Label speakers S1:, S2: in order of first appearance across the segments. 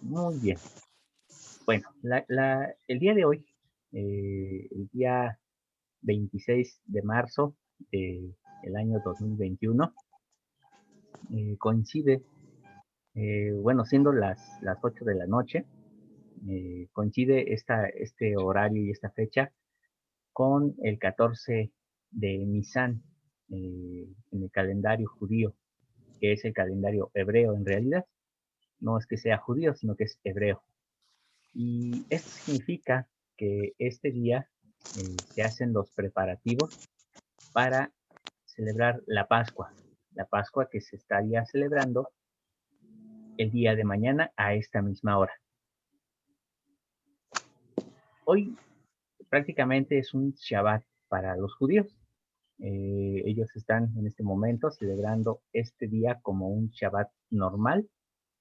S1: Muy bien. Bueno, el día de hoy, el día 26 de marzo del año 2021, coincide, bueno, siendo las 8 de la noche, coincide este horario y esta fecha con el 14 de Nisan en el calendario judío, que es el calendario hebreo en realidad. No es que sea judío, sino que es hebreo. Y esto significa que este día se hacen los preparativos para celebrar la Pascua que se estaría celebrando el día de mañana a esta misma hora. Hoy prácticamente es un Shabbat para los judíos. Ellos están en este momento celebrando este día como un Shabbat normal,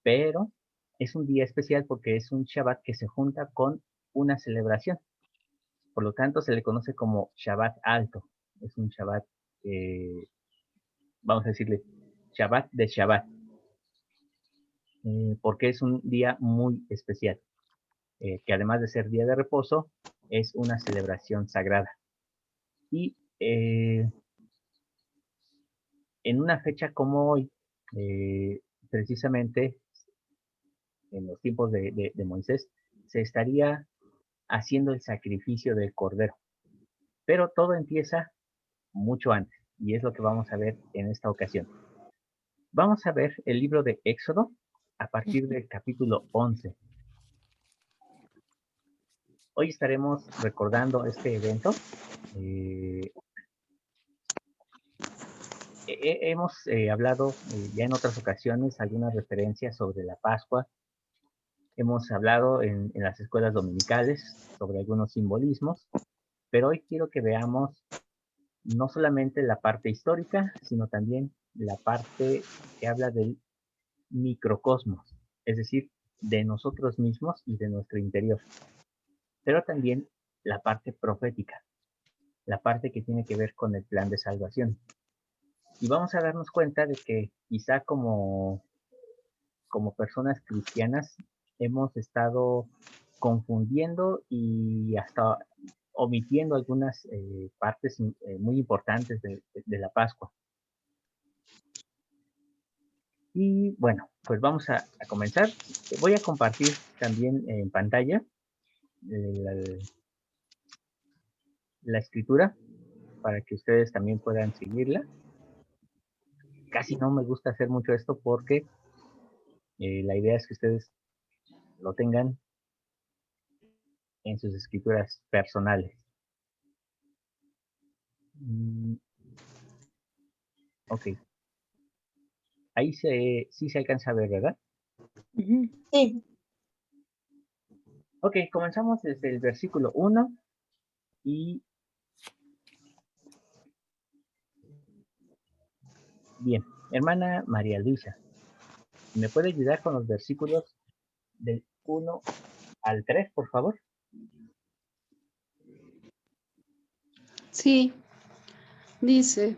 S1: pero es un día especial porque es un Shabbat que se junta con una celebración. Por lo tanto, se le conoce como Shabbat alto. Es un Shabbat, eh, vamos a decirle, Shabbat de Shabbat, porque es un día muy especial, que además de ser día de reposo, es una celebración sagrada. Y en una fecha como hoy, precisamente en los tiempos de Moisés, se estaría haciendo el sacrificio del cordero. Pero todo empieza mucho antes, y es lo que vamos a ver en esta ocasión. Vamos a ver el libro de Éxodo a partir del capítulo 11. Hoy estaremos recordando este evento. Eh, hemos hablado ya en otras ocasiones algunas referencias sobre la Pascua. Hemos hablado en las escuelas dominicales sobre algunos simbolismos, pero hoy quiero que veamos no solamente la parte histórica, sino también la parte que habla del microcosmos, es decir, de nosotros mismos y de nuestro interior, pero también la parte profética, la parte que tiene que ver con el plan de salvación. Y vamos a darnos cuenta de que quizá como personas cristianas hemos estado confundiendo y hasta omitiendo algunas partes muy importantes de la Pascua. Y bueno, pues vamos a comenzar. Voy a compartir también en pantalla la, la escritura para que ustedes también puedan seguirla. Casi no me gusta hacer mucho esto porque la idea es que ustedes lo tengan en sus escrituras personales. Mm, ok, ahí sí se alcanza a ver, ¿verdad?
S2: Sí.
S1: Ok, comenzamos desde el versículo 1 y bien, hermana María Luisa, ¿me puede ayudar con los versículos del 1 al 3, por favor?
S2: Sí, dice,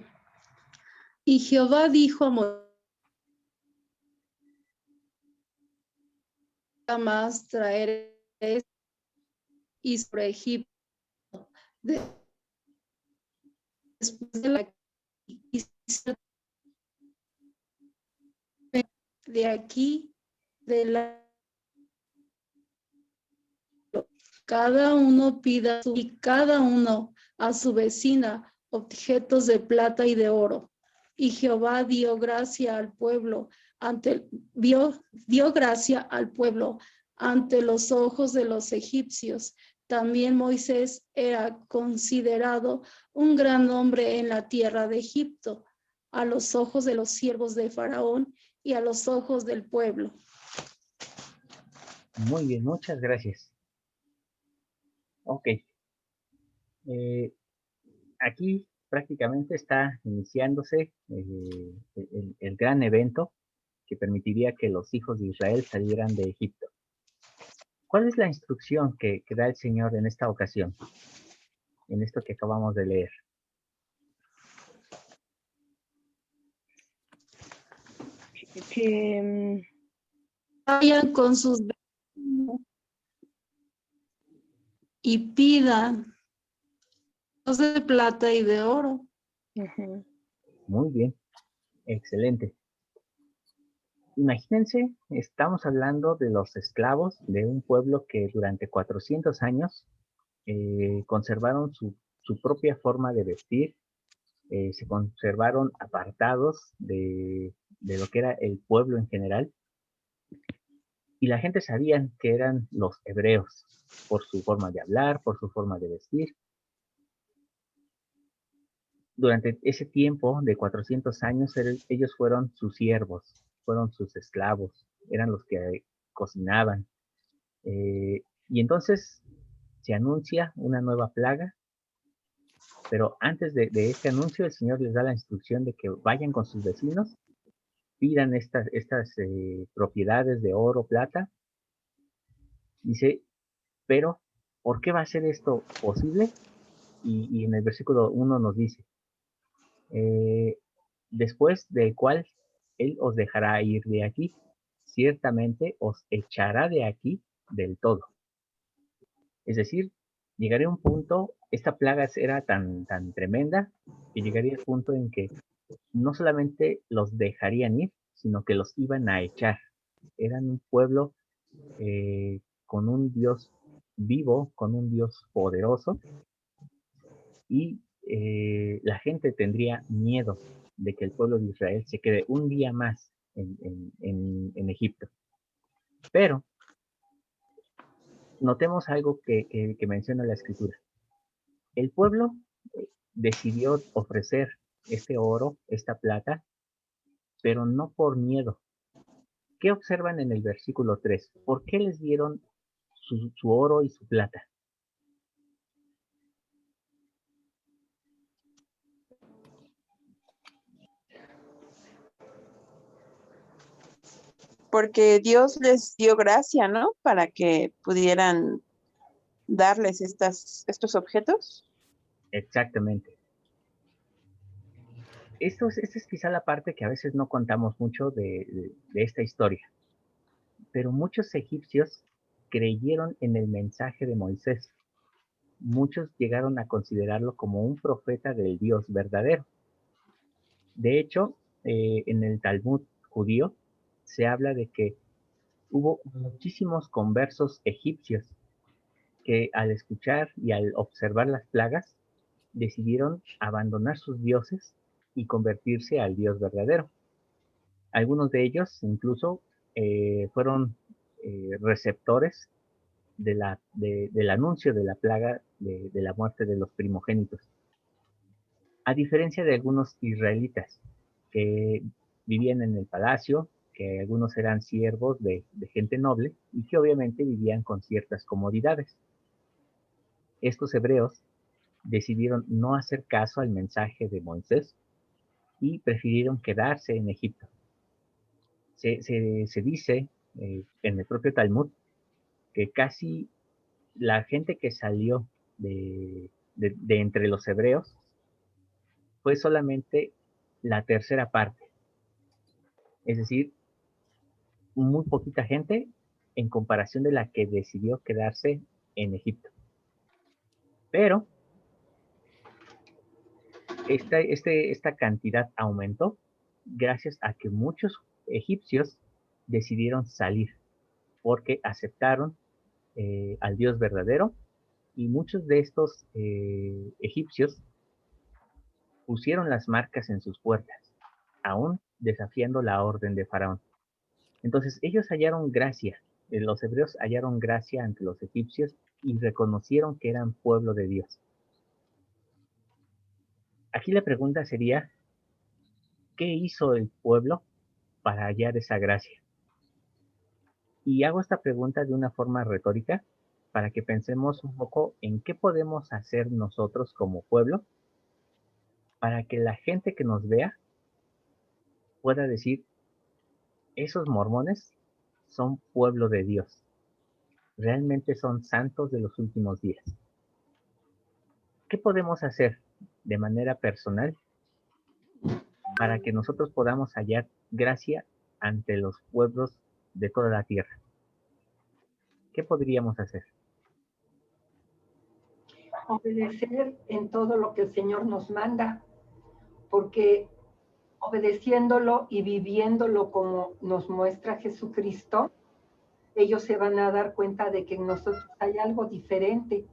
S2: y Jehová dijo a Moisés, jamás traeré y sobre Egipto después de la de aquí de la cada uno pida y cada uno a su vecina objetos de plata y de oro. Y Jehová dio gracia al pueblo dio gracia al pueblo ante los ojos de los egipcios. También Moisés era considerado un gran hombre en la tierra de Egipto, a los ojos de los siervos de Faraón y a los ojos del pueblo.
S1: Muy bien, muchas gracias. Ok, aquí prácticamente está iniciándose el gran evento que permitiría que los hijos de Israel salieran de Egipto. ¿Cuál es la instrucción que da el Señor en esta ocasión, en esto que acabamos de leer?
S2: Que vayan con sus y pidan de plata y de oro.
S1: Muy bien, excelente. Imagínense, estamos hablando de los esclavos de un pueblo que durante 400 años conservaron su propia forma de vestir, se conservaron apartados de lo que era el pueblo en general, y la gente sabía que eran los hebreos por su forma de hablar, por su forma de vestir. Durante ese tiempo de 400 años, ellos fueron sus siervos, fueron sus esclavos, eran los que cocinaban. Y entonces se anuncia una nueva plaga, pero antes de este anuncio el Señor les da la instrucción de que vayan con sus vecinos, pidan estas propiedades de oro, plata. Dice, pero ¿por qué va a ser esto posible? Y en el versículo 1 nos dice, eh, después del cual Él os dejará ir de aquí, ciertamente os echará de aquí del todo. Es decir, llegaría a un punto, esta plaga era tan tremenda, que llegaría al punto en que no solamente los dejarían ir, sino que los iban a echar. Eran un pueblo con un Dios vivo, con un Dios poderoso, y la gente tendría miedo de que el pueblo de Israel se quede un día más en Egipto. Pero notemos algo que menciona la escritura. El pueblo decidió ofrecer este oro, esta plata, pero no por miedo. ¿Qué observan en el versículo 3? ¿Por qué les dieron su oro y su plata?
S3: Porque Dios les dio gracia, ¿no? Para que pudieran darles estos objetos.
S1: Exactamente. Esta es quizá la parte que a veces no contamos mucho de esta historia. Pero muchos egipcios creyeron en el mensaje de Moisés. Muchos llegaron a considerarlo como un profeta del Dios verdadero. De hecho, en el Talmud judío se habla de que hubo muchísimos conversos egipcios que al escuchar y al observar las plagas decidieron abandonar sus dioses y convertirse al Dios verdadero. Algunos de ellos incluso fueron receptores del anuncio de la plaga de la muerte de los primogénitos. A diferencia de algunos israelitas que vivían en el palacio, que algunos eran siervos de gente noble y que obviamente vivían con ciertas comodidades. Estos hebreos decidieron no hacer caso al mensaje de Moisés y prefirieron quedarse en Egipto. Se dice en el propio Talmud que casi la gente que salió de entre los hebreos fue solamente la tercera parte. Es decir, muy poquita gente en comparación de la que decidió quedarse en Egipto. Pero esta cantidad aumentó gracias a que muchos egipcios decidieron salir porque aceptaron al Dios verdadero y muchos de estos egipcios pusieron las marcas en sus puertas, aún desafiando la orden de Faraón. Entonces ellos hallaron gracia, los hebreos hallaron gracia ante los egipcios y reconocieron que eran pueblo de Dios. Aquí la pregunta sería, ¿qué hizo el pueblo para hallar esa gracia? Y hago esta pregunta de una forma retórica para que pensemos un poco en qué podemos hacer nosotros como pueblo para que la gente que nos vea pueda decir, esos mormones son pueblo de Dios, realmente son santos de los últimos días. ¿Qué podemos hacer de manera personal para que nosotros podamos hallar gracia ante los pueblos de toda la tierra? ¿Qué podríamos hacer?
S4: obedecer en todo lo que el Señor nos manda, porque obedeciéndolo y viviéndolo como nos muestra Jesucristo, ellos se van a dar cuenta de que en nosotros hay algo diferente.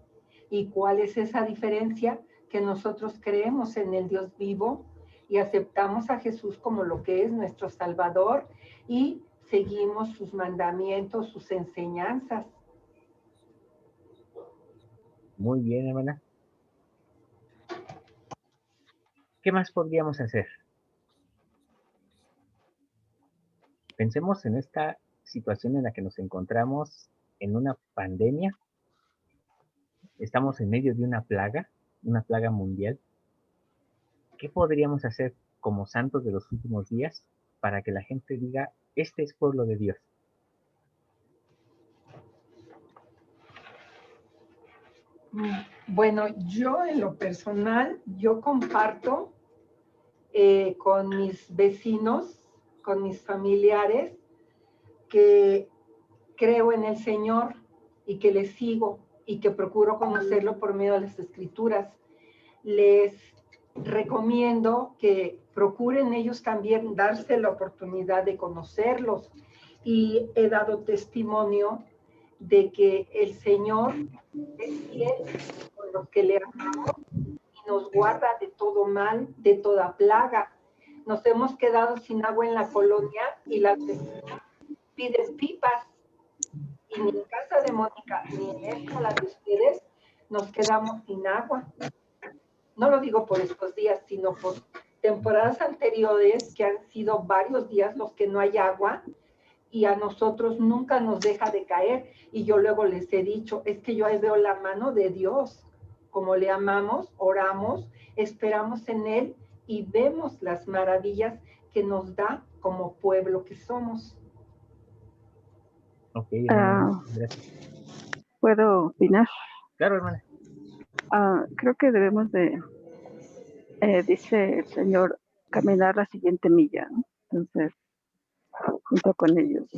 S4: ¿Y cuál es esa diferencia? Que nosotros creemos en el Dios vivo y aceptamos a Jesús como lo que es nuestro Salvador y seguimos sus mandamientos, sus enseñanzas.
S1: Muy bien, hermana. ¿Qué más podríamos hacer? Pensemos en esta situación en la que nos encontramos en una pandemia. Estamos en medio de una plaga mundial. ¿Qué podríamos hacer como santos de los últimos días para que la gente diga, este es pueblo de Dios?
S4: Bueno, yo en lo personal, yo comparto con mis vecinos, con mis familiares, que creo en el Señor y que le sigo y que procuro conocerlo por medio de las Escrituras. Les recomiendo que procuren ellos también darse la oportunidad de conocerlos, y he dado testimonio de que el Señor es fiel con los que le amamos y nos guarda de todo mal, de toda plaga. Nos hemos quedado sin agua en la colonia y las vecinas piden pipas, y ni en casa de Mónica ni en esta, la de ustedes, nos quedamos sin agua. No lo digo por estos días, sino por temporadas anteriores, que han sido varios días los que no hay agua, y a nosotros nunca nos deja de caer. Y yo luego les he dicho, es que yo ahí veo la mano de Dios. Como le amamos, oramos, esperamos en Él y vemos las maravillas que nos da como pueblo que somos.
S1: Ok, hermana, gracias.
S5: ¿Puedo opinar?
S1: Claro, hermana.
S5: Creo que debemos de, dice el Señor, caminar la siguiente milla, ¿no? Entonces, junto con ellos.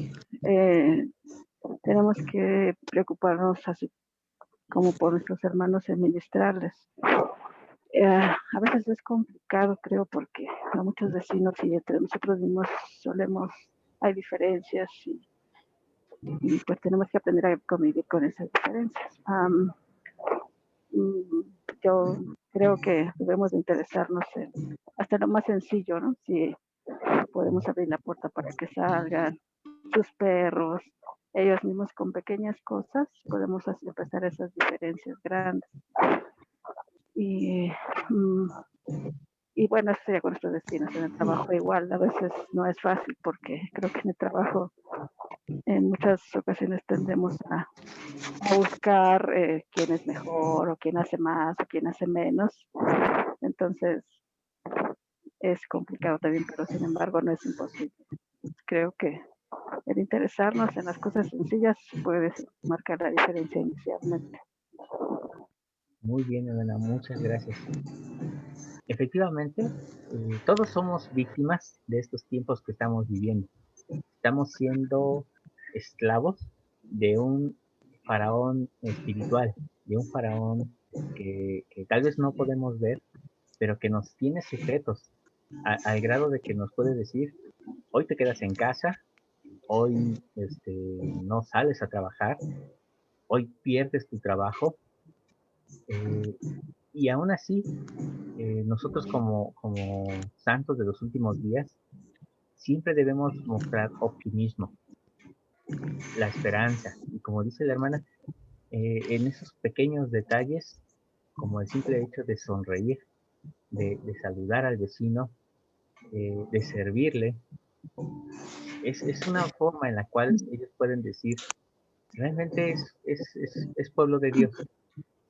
S5: Tenemos que preocuparnos así como por nuestros hermanos en ministrarles. A veces es complicado, creo, porque a muchos vecinos y entre nosotros mismos hay diferencias y pues tenemos que aprender a convivir con esas diferencias. Yo creo que debemos de interesarnos en hasta lo más sencillo, ¿no? Si podemos abrir la puerta para que salgan sus perros, ellos mismos con pequeñas cosas, podemos empezar esas diferencias grandes. Y bueno, eso sería con nuestros destinos. En el trabajo igual, a veces no es fácil porque creo que en el trabajo en muchas ocasiones tendemos a buscar quién es mejor o quién hace más o quién hace menos. Entonces es complicado también, pero sin embargo no es imposible. Creo que el interesarnos en las cosas sencillas puede marcar la diferencia inicialmente.
S1: Muy bien, Elena, muchas gracias. Efectivamente, todos somos víctimas de estos tiempos que estamos viviendo. Estamos siendo esclavos de un faraón espiritual, de un faraón que tal vez no podemos ver, pero que nos tiene sujetos al grado de que nos puede decir, hoy te quedas en casa, hoy no sales a trabajar, hoy pierdes tu trabajo, y aún así, nosotros como santos de los últimos días, siempre debemos mostrar optimismo, la esperanza, y como dice la hermana, en esos pequeños detalles, como el simple hecho de sonreír, de saludar al vecino, de servirle, es una forma en la cual ellos pueden decir, realmente es pueblo de Dios,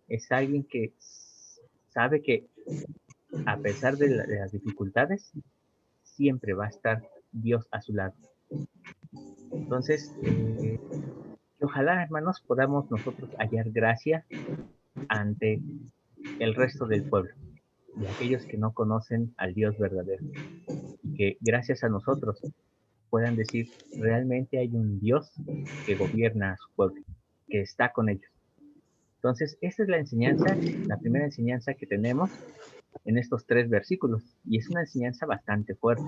S1: es alguien que sabe que a pesar de las dificultades, siempre va a estar Dios a su lado. Entonces, ojalá, hermanos, podamos nosotros hallar gracia ante el resto del pueblo, de aquellos que no conocen al Dios verdadero, y que gracias a nosotros puedan decir, realmente hay un Dios que gobierna a su pueblo, que está con ellos. Entonces, esta es la enseñanza, la primera enseñanza que tenemos en estos 3 versículos. Y es una enseñanza bastante fuerte.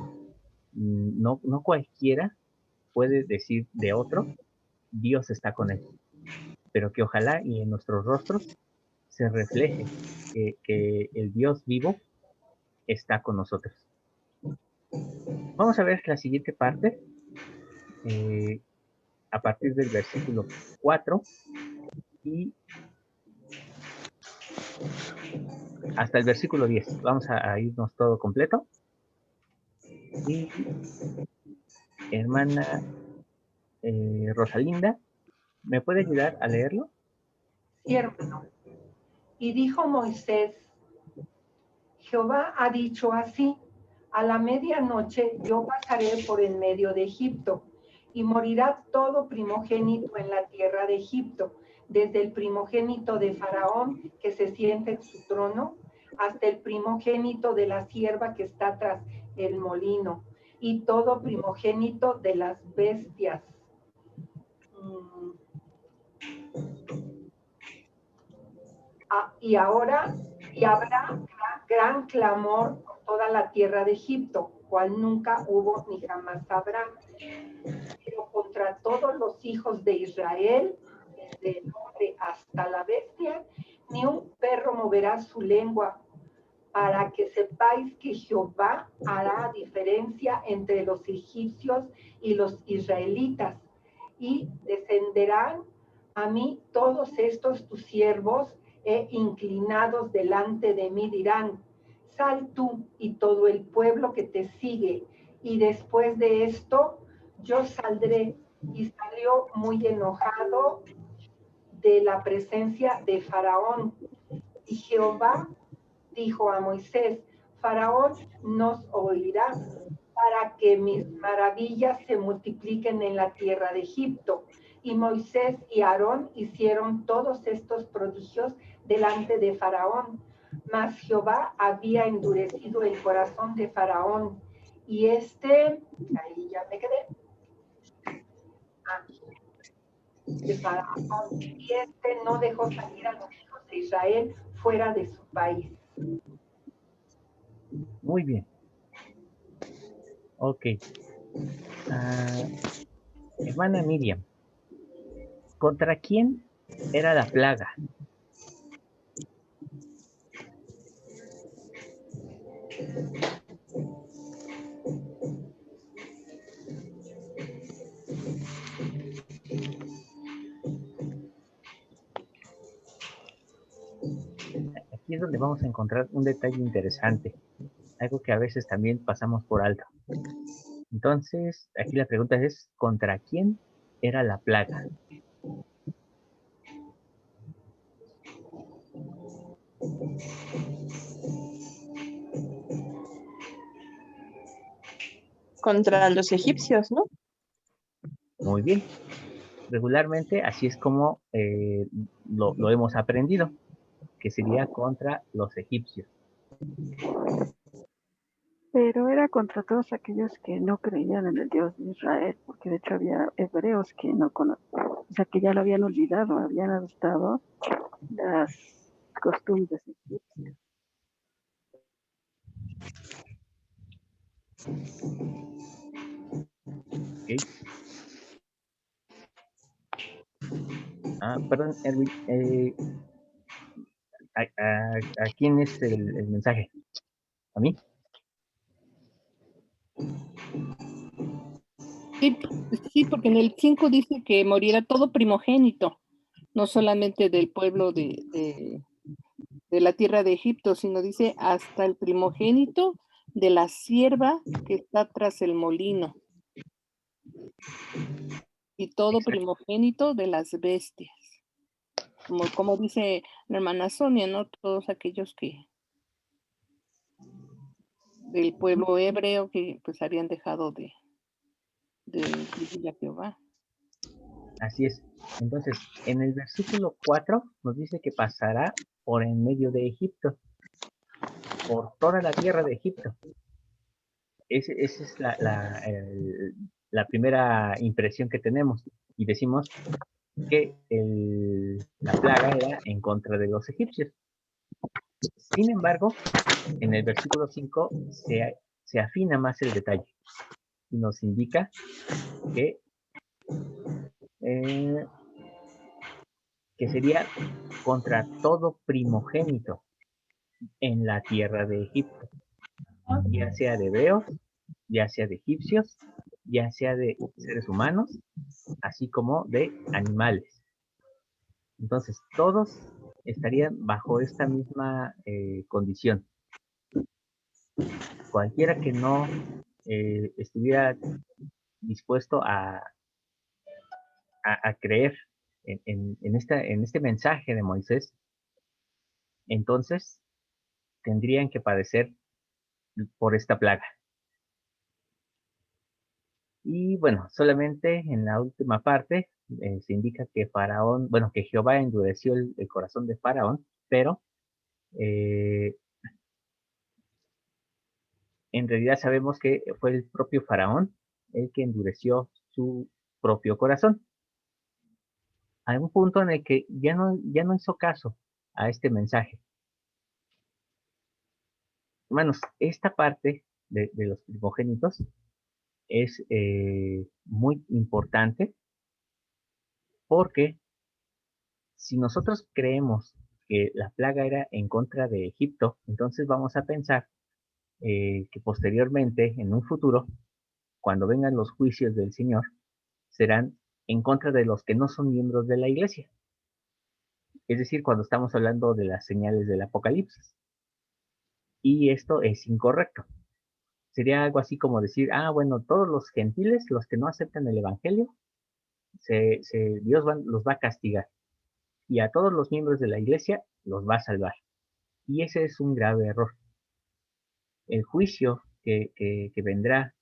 S1: No cualquiera puede decir de otro, Dios está con él. Pero que ojalá y en nuestros rostros se refleje que el Dios vivo está con nosotros. Vamos a ver la siguiente parte, a partir del versículo 4 y hasta el versículo 10. Vamos a irnos todo completo. Y hermana Rosalinda, ¿me puede ayudar a leerlo?
S4: Sí, hermano. Y dijo Moisés, Jehová ha dicho así, a la medianoche yo pasaré por en medio de Egipto, y morirá todo primogénito en la tierra de Egipto, desde el primogénito de Faraón que se sienta en su trono, hasta el primogénito de la sierva que está tras el molino, y todo primogénito de las bestias. Y habrá gran clamor por toda la tierra de Egipto, cual nunca hubo ni jamás habrá. Pero contra todos los hijos de Israel, desde el hombre hasta la bestia, ni un perro moverá su lengua, para que sepáis que Jehová hará diferencia entre los egipcios y los israelitas, y descenderán a mí todos estos tus siervos, inclinados delante de mí dirán, sal tú y todo el pueblo que te sigue, y después de esto yo saldré. Y salió muy enojado de la presencia de Faraón. Y Jehová dijo a Moisés, Faraón nos oirá para que mis maravillas se multipliquen en la tierra de Egipto. Y Moisés y Aarón hicieron todos estos prodigios delante de Faraón. Mas Jehová había endurecido el corazón de Faraón. Y ahí ya me quedé. De Faraón. Y no dejó salir a los hijos de Israel fuera de su país.
S1: Muy bien. Ok. Hermana Miriam, ¿contra quién era la plaga? Aquí es donde vamos a encontrar un detalle interesante, algo que a veces también pasamos por alto. Entonces, aquí la pregunta es, ¿contra quién era la plaga?
S3: Contra los egipcios, ¿no?
S1: Muy bien. Regularmente así es como lo hemos aprendido, que sería contra los egipcios.
S5: Pero era contra todos aquellos que no creían en el Dios de Israel, porque de hecho había hebreos que no conocían, o sea, que ya lo habían olvidado, habían adoptado las costumbres egipcias.
S1: ¿Okay? Perdón, Erwin, ¿a quién es el mensaje? ¿A mí?
S6: Sí, porque en el 5 dice que morirá todo primogénito, no solamente del pueblo de la tierra de Egipto, sino dice hasta el primogénito de la sierva que está tras el molino. Y todo primogénito de las bestias. Como dice la hermana Sonia, ¿no? Todos aquellos que del pueblo hebreo que pues habían dejado de servir a Jehová.
S1: Así es. Entonces, en el versículo 4 nos dice que pasará por en medio de Egipto, por toda la tierra de Egipto. Esa es la primera impresión que tenemos. Y decimos, que la plaga era en contra de los egipcios. Sin embargo, en el versículo 5 se afina más el detalle y nos indica que, que sería contra todo primogénito en la tierra de Egipto, ya sea de hebreos, ya sea de egipcios, ya sea de seres humanos, así como de animales. Entonces, todos estarían bajo esta misma condición. Cualquiera que no estuviera dispuesto a creer en este mensaje de Moisés, entonces tendrían que padecer por esta plaga. Y bueno, solamente en la última parte se indica que Faraón, bueno, que Jehová endureció el corazón de Faraón, pero eh, en realidad sabemos que fue el propio Faraón el que endureció su propio corazón. Hay un punto en el que ya no hizo caso a este mensaje. Hermanos, esta parte de los primogénitos es muy importante porque si nosotros creemos que la plaga era en contra de Egipto, entonces vamos a pensar que posteriormente, en un futuro, cuando vengan los juicios del Señor, serán en contra de los que no son miembros de la iglesia. Es decir, cuando estamos hablando de las señales del Apocalipsis. Y esto es incorrecto. Sería algo así como decir, bueno, todos los gentiles, los que no aceptan el Evangelio, Dios los va a castigar. Y a todos los miembros de la iglesia los va a salvar. Y ese es un grave error. El juicio que vendrá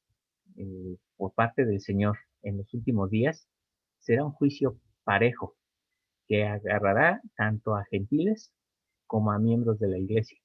S1: por parte del Señor en los últimos días será un juicio parejo, que agarrará tanto a gentiles como a miembros de la iglesia.